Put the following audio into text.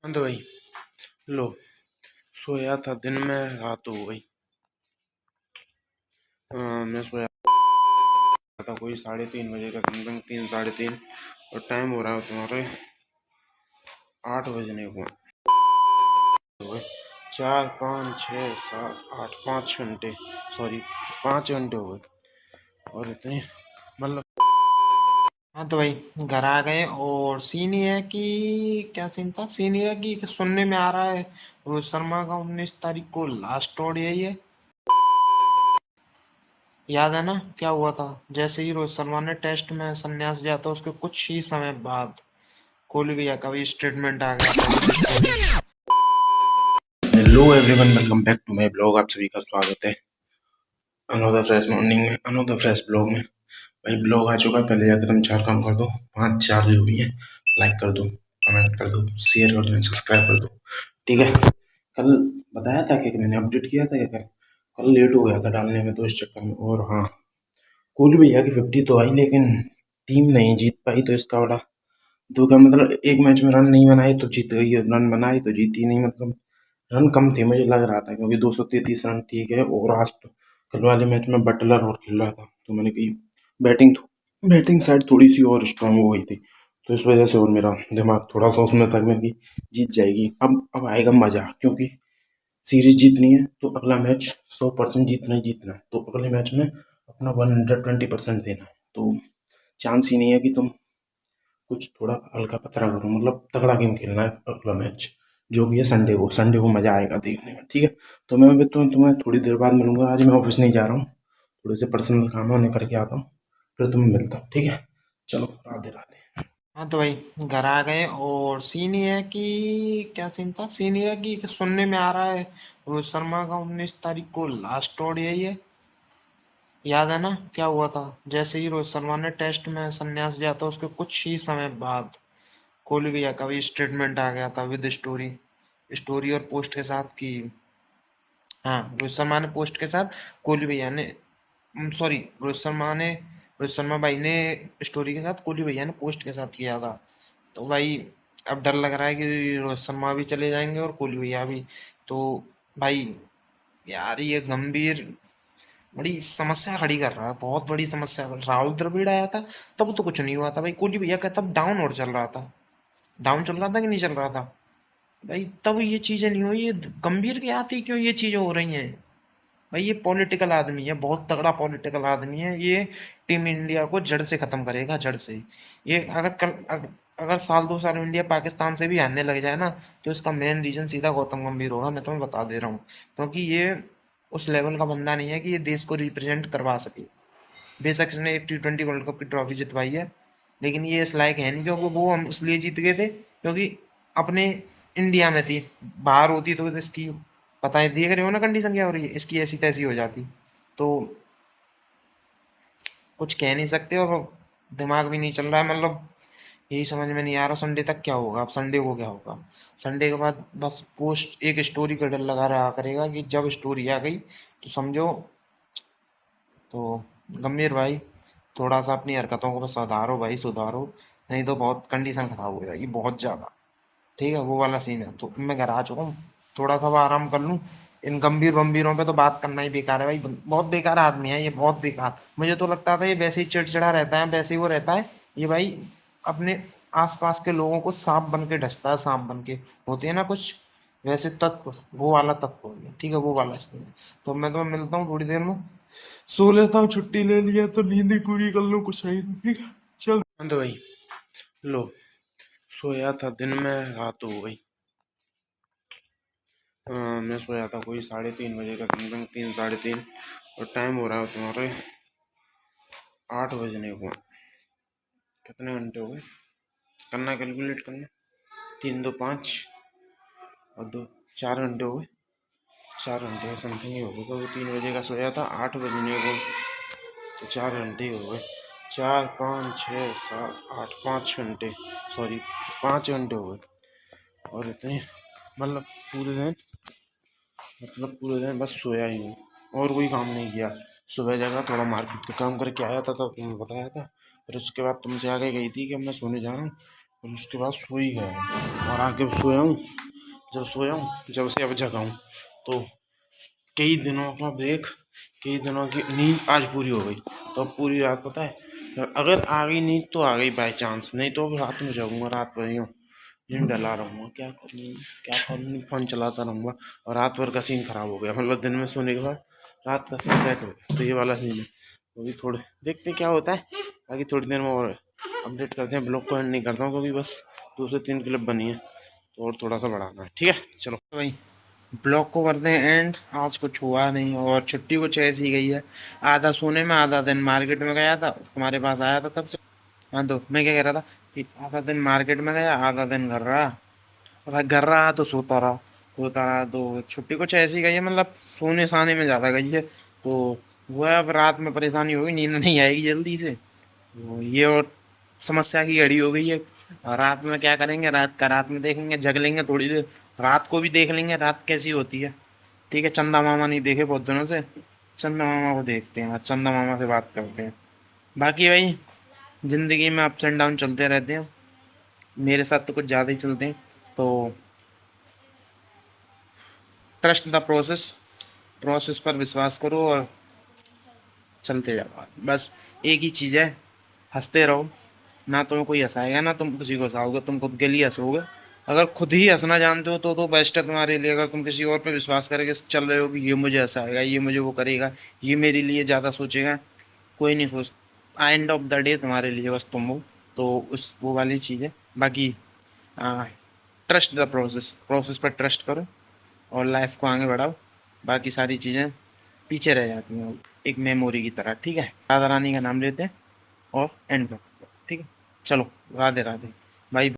हाँ तो भाई लो सोया था दिन में रात हो गई। मैं सोया था कोई 3:30 बजे का समथिंग 3 साढ़े 3 और टाइम हो रहा है तुम्हारे 8 बजने को हो गए। 4 5 6 7 8 5 घंटे सॉरी 5 घंटे हो गए और इतने मतलब। हाँ तो भाई घर आ गए और सीन ये है कि क्या सीन था। सीन ये है कि सुनने में आ रहा है रोहित शर्मा का 19 तारीख को लास्ट ओडीआई है। याद है ना क्या हुआ था? जैसे ही रोहित शर्मा ने टेस्ट में संन्यास लिया था उसके कुछ ही समय बाद कोहली भैया का भी स्टेटमेंट आ गया था with story. Hello everyone, welcome back to my blog. आप सभी का स्वागत है अनोदर फ्रेश मॉर्निंग में, अनोदर फ्रेश ब्लॉग में। भाई ब्लॉग आ चुका है, पहले जाकर तुम 4 काम कर दो, 5 4 जो भी है लाइक कर दो, कमेंट कर दो, शेयर कर दो, सब्सक्राइब कर दो। ठीक है, कल बताया था कि मैंने अपडेट किया था क्या? कल लेट हो गया था डालने में तो इस चक्कर में। और हाँ, कोहली भैया की 50 तो आई लेकिन टीम नहीं जीत पाई तो इसका बड़ा दुख है। मतलब एक मैच में रन नहीं बनाए तो जीत गई, रन बनाए तो जीती नहीं। मतलब रन कम थे मुझे लग रहा था, क्योंकि 233 रन ठीक है। और आज तो कल वाले मैच में बटलर और खेल रहा था तो मैंने कही बैटिंग बैटिंग साइड थोड़ी सी और स्ट्रांग हो गई थी तो इस वजह से और मेरा दिमाग थोड़ा सा उसमें था। मैंने की जीत जाएगी। अब आएगा मजा, क्योंकि सीरीज जीतनी है तो अगला मैच 100% जीतना ही जीतना है। तो अगले मैच में अपना 120% देना है। तो चांस ही नहीं है कि तुम कुछ थोड़ा हल्का पतरा करो। मतलब तगड़ा गेम खेलना है अगला मैच जो भी है। संडे को मजा आएगा देखने में। ठीक है, तो मैं अभी तो तुम्हें थोड़ी देर बाद मिलूंगा। आज मैं ऑफिस नहीं जा रहा हूँ, थोड़े से पर्सनल काम है उन्हें करके आता हूँ, फिर तुम्हें मिलता हूँ। ठीक है, चलो राधे राधे। हाँ तो भाई घर आ गए और सीन ये है कि क्या सीन था। सीन ये है कि सुनने में आ रहा है रोहित शर्मा का 19 तारीख को लास्ट ओडीआई है। याद है ना क्या हुआ था? जैसे ही रोहित शर्मा ने टेस्ट में संन्यास लिया था उसके कुछ ही समय बाद कोहली भैया का भी स्टेटमेंट आ गया था विद स्टोरी। स्टोरी और पोस्ट के साथ कि हाँ, रोहित शर्मा ने पोस्ट के साथ, कोहली भैया ने सॉरी रोहित शर्मा भाई ने स्टोरी के साथ, कोहली भैया ने पोस्ट के साथ किया था। तो भाई अब डर लग रहा है कि रोहित शर्मा भी चले जाएंगे और कोहली भैया भी। तो भाई यार ये गंभीर बड़ी समस्या खड़ी कर रहा है, बहुत बड़ी समस्या। राहुल द्रविड़ आया था तब तो कुछ नहीं हुआ था भाई। कोहली भैया का तब डाउन और चल रहा था, डाउन चल रहा था कि नहीं चल रहा था भाई? तब ये चीजें नहीं हुई। ये गंभीर की आती क्यों ये चीजें हो रही हैं भाई? ये पॉलिटिकल आदमी है, बहुत तगड़ा पॉलिटिकल आदमी है ये। टीम इंडिया को जड़ से खत्म करेगा, जड़ से। ये अगर साल 2 साल में इंडिया पाकिस्तान से भी हारने लग जाए ना तो इसका मेन रीजन सीधा गौतम गंभीर होगा, मैं तुम्हें बता दे रहा हूँ। क्योंकि ये उस लेवल का बंदा नहीं है कि ये देश को रिप्रेजेंट करवा सके। बेशक इसने एक T20 वर्ल्ड कप की ट्रॉफी जितवाई है, लेकिन ये इस लायक है नहीं। क्योंकि वो हम इसलिए जीत गए थे क्योंकि अपने इंडिया में थी। बाहर होती तो इसकी पता है, देख रहे हो ना कंडीशन क्या हो रही है इसकी, ऐसी तैसी हो जाती। तो कुछ कह नहीं सकते और दिमाग भी नहीं चल रहा है। मतलब यही समझ में नहीं आ रहा संडे तक क्या होगा। अब संडे को क्या होगा? संडे के बाद बस पोस्ट एक स्टोरी का डर लगा रहा करेगा कि जब स्टोरी आ गई तो समझो। तो गंभीर भाई थोड़ा सा अपनी हरकतों को सुधारो भाई, सुधारो, नहीं तो बहुत कंडीशन खराब हो जाएगी बहुत ज़्यादा। ठीक है, वो वाला सीन है। तो मैं घर आ चुका हूँ, थोड़ा सा आराम कर लूँ। इन गंभीर वंभीरों पे तो बात करना ही बेकार है भाई। बहुत बेकार आदमी है ये, बहुत बेकार। मुझे तो लगता था ये वैसे ही चिड़चिड़ा रहता है, वैसे ही वो रहता है ये भाई। अपने आसपास के लोगों को सांप बन के डसता है, सांप बन के होते हैं ना कुछ वैसे तत्व, वो वाला तत्व हो गया। ठीक है, वो वाला सीन है। तो मैं तुम्हें मिलता हूँ थोड़ी देर में, सो लेता हूँ। छुट्टी ले लिया तो नींद ही पूरी कर लूँ, कुछ नहीं। ठीक है, चल। हाँ तो भाई लो सोया था दिन में रात हो गई। मैं सोया था कोई 3:30 बजे का समथिंग 3 साढ़े 3 और टाइम हो रहा है तुम्हारे 8 बजने को। कितने घंटे हो गए? करना, कैलकुलेट करना। 3 2 5 और 2 4 घंटे हो गए। 4 घंटे का समथिंग ही हो गए, क्योंकि 3 बजे का सोया था, 8 बजने को तो 4 घंटे ही हो गए। 4 5 6 7 8 5 घंटे सॉरी 5 घंटे हो गए और इतने मतलब पूरे दिन, पूरे दिन बस सोया ही हूँ और कोई काम नहीं किया। सुबह जगह थोड़ा मार्केट का काम करके आया था, तब तुम्हें बताया था। फिर उसके बाद तुमसे आगे गई थी कि अब मैं सोने जा रहा हूँ। और उसके बाद सो ही गया और आके सोया हूँ। जब सोया हूँ, जब से अब जगा हूँ, तो कई दिनों का ब्रेक, कई दिनों की नींद आज पूरी हो गई। तो अब पूरी रात पता है, अगर आ गई नींद तो आ गई बाई चांस, नहीं तो अब रात में जाऊँगा, रात भर यूँ जिम डला रहूँगा, क्या करूँ, फ़ोन चलाता रहूँगा और रात भर का सीन ख़राब हो गया। मतलब दिन में सोने के बाद रात का सीन सेट हो गया, तो ये वाला सीन है। तो अभी थोड़े देखते क्या होता है, बाकी थोड़ी देर में और अपडेट करते हैं। ब्लॉग को एंड नहीं करता हूँ क्योंकि बस 2 से 3 क्लिप बनी है, तो और थोड़ा सा बढ़ाना है। ठीक है, चलो भाई ब्लॉग को करते हैं एंड। आज कुछ हुआ नहीं और छुट्टी कुछ ऐसी गई है, आधा सोने में आधा दिन मार्केट में गया था, तुम्हारे पास आया था तब से। हाँ, तो मैं क्या कह रहा था कि आधा दिन मार्केट में गया, आधा दिन घर रहा, और घर रहा तो सोता रहा तो छुट्टी कुछ ऐसी गई है, मतलब सोने साने में ज़्यादा गई है। तो वह अब रात में परेशानी होगी, नींद नहीं आएगी जल्दी से, तो ये और समस्या की घड़ी हो गई है। और रात में क्या करेंगे, रात में देखेंगे, जग लेंगे थोड़ी देर, रात को भी देख लेंगे रात कैसी होती है। ठीक है, चंदा मामा नहीं देखे बहुत दिनों से, चंदा मामा को देखते हैं, आज चंदा मामा से बात करते हैं। बाकी भाई ज़िंदगी में अप्स एंड डाउन चलते रहते हैं, मेरे साथ तो कुछ ज़्यादा ही चलते हैं। तो ट्रस्ट द प्रोसेस, प्रोसेस पर विश्वास करो और चलते जाओ। बस एक ही चीज़ है, हंसते रहो, ना तुम्हें कोई हंसाएगा ना तुम किसी को हंसाओगे, तुम खुद के लिए हंसोगे। अगर खुद ही हंसना जानते हो तो बेस्ट है तुम्हारे लिए। अगर तुम किसी और पे विश्वास करके चल रहे हो कि ये मुझे हंसाएगा, ये मुझे वो करेगा, ये मेरे लिए ज़्यादा सोचेगा, कोई नहीं सोच। एंड ऑफ द डे तुम्हारे लिए बस तुम हो, तो उस वो वाली चीज़ है। बाकी ट्रस्ट द प्रोसेस, प्रोसेस पर ट्रस्ट करो और लाइफ को आगे बढ़ाओ। बाकी सारी चीज़ें पीछे रह जाती हैं एक मेमोरी की तरह। ठीक है, राधा रानी का नाम लेते हैं और एंड करते हैं। ठीक है, चलो राधे राधे भाई।